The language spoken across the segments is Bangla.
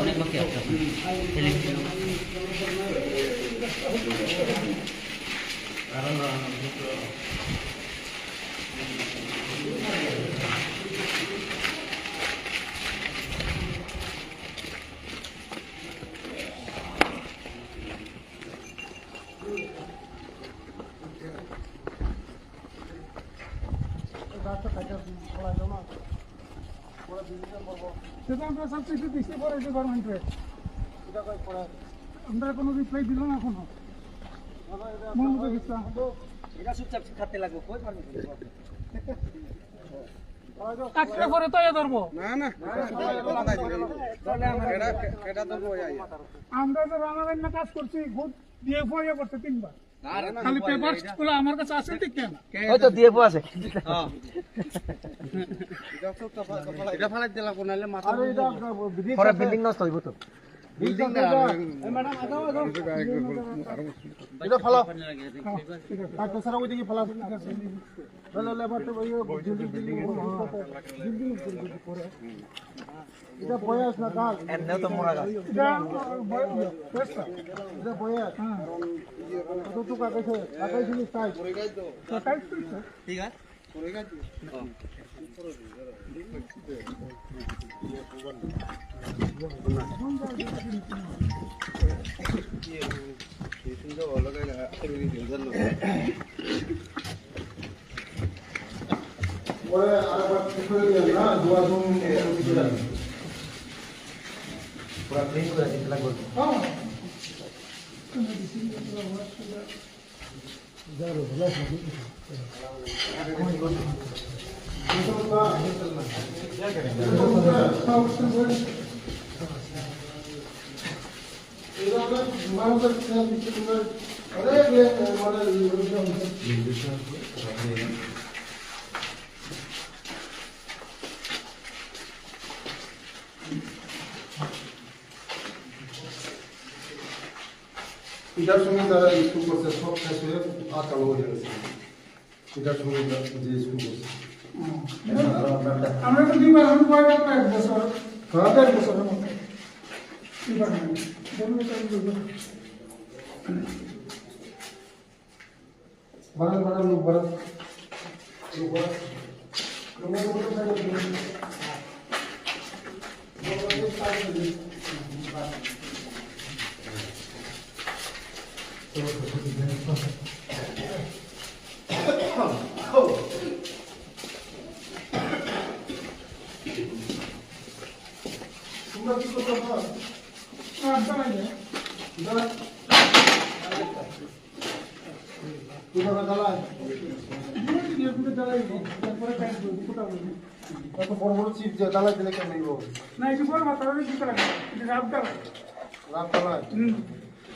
অনেক বাকি আছে আমরা সবচেয়ে বেশি পড়েছে গভর্নমেন্টে আমরা কোনো রিপ্লাই দিল না এখনো এটা চুপচাপ খাতে লাগবে কই পারবে একটা করে তো ধরবো আমরা যে রান্না কাজ করছি ভোট দিয়ে ফয়ে করতে 3 বার খালি পেপার গুলো আমার কাছে আছে ঠিক কেন ওই তো দিয়ে আছে এটা ফালাই দিলা কোনালে মাথা পরে বিল্ডিং নষ্ট হইব তো বিল্ডিং না ম্যাডাম আগাও এটা ফালাও ডাক্তার স্যার ওই দিকে ফেলা বলে লেবারতে ওই বিল্ডিং করে এটা বয়স না কাজ এমনিও তো মরা গেল এটা বয়স কত তো কাগজে জিনিস তাই টাইট করছে ঠিক আছে পরে আরেকবার ঠিক করে দিলেন না দুয়া দিন পুরো ক্লিন করে দিতে লাগবে হ্যাঁ এটার সঙ্গে যারা স্কুল করছে সব শেষ হয়ে আর চালু হয়ে গেছে এটার সঙ্গে যে স্কুল করছে আমরা তো দিবার আমি কয় একটা 1 বছর খারাপ 1 বছরের মধ্যে ডিপার্টমেন্ট বারান লোক বারান তোমরা কি করতে পারো এত বড় বড় চিপ যে দালাই দিলে কেন নিব না এটা বড় মাত্রা দিতে লাগে এটা রাত দাও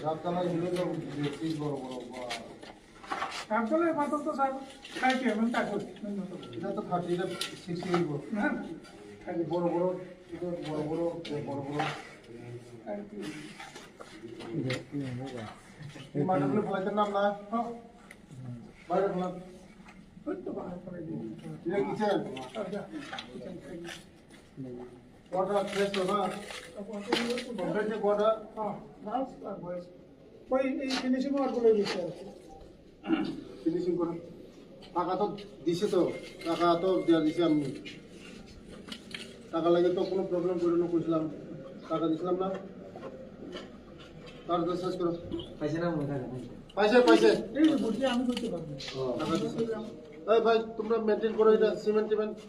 রাত দালাই দিলে তো চিপ বড় বড় রাতলে মাত্র তো স্যার খাইতে হবে তা করতে এটা তো খাটি এটা 60 হইব না খালি বড় বড় এটা বড় বড় এই মাঠগুলো ফলাইতে নাম না বাইরে ফলা এটা কিচেন কোয়াটা ফ্রেশ তো না কমপ্লিট কোয়াটা ওই এই ফিনিশিং ওয়ার্ক গুলো দিতে আছে ফিনিশিং করে টাকা তো দিছে তো টাকা তো দেওয়া দিছে আমি টাকা লাগে তো কোনো প্রবলেম করে না কইছিলাম টাকা দিছিলাম না তার তো শেষ করো পয়সা না মনে থাকে পাইছে এই বুঝি আমি করতে পারবো টাকা দিছে এই ভাই তোমরা মেইনটেইন করো এটা সিমেন্ট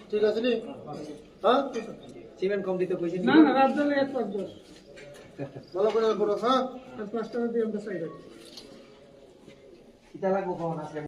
ঠিক আছে নি হ্যাঁ সিমেন্ট কম দিতে কইছি না না রাত দিলে 1-5 ভালো করে করো হ্যাঁ 5 টাকা দিয়ে আমরা সাইড কিটা লাগবো কোন আছে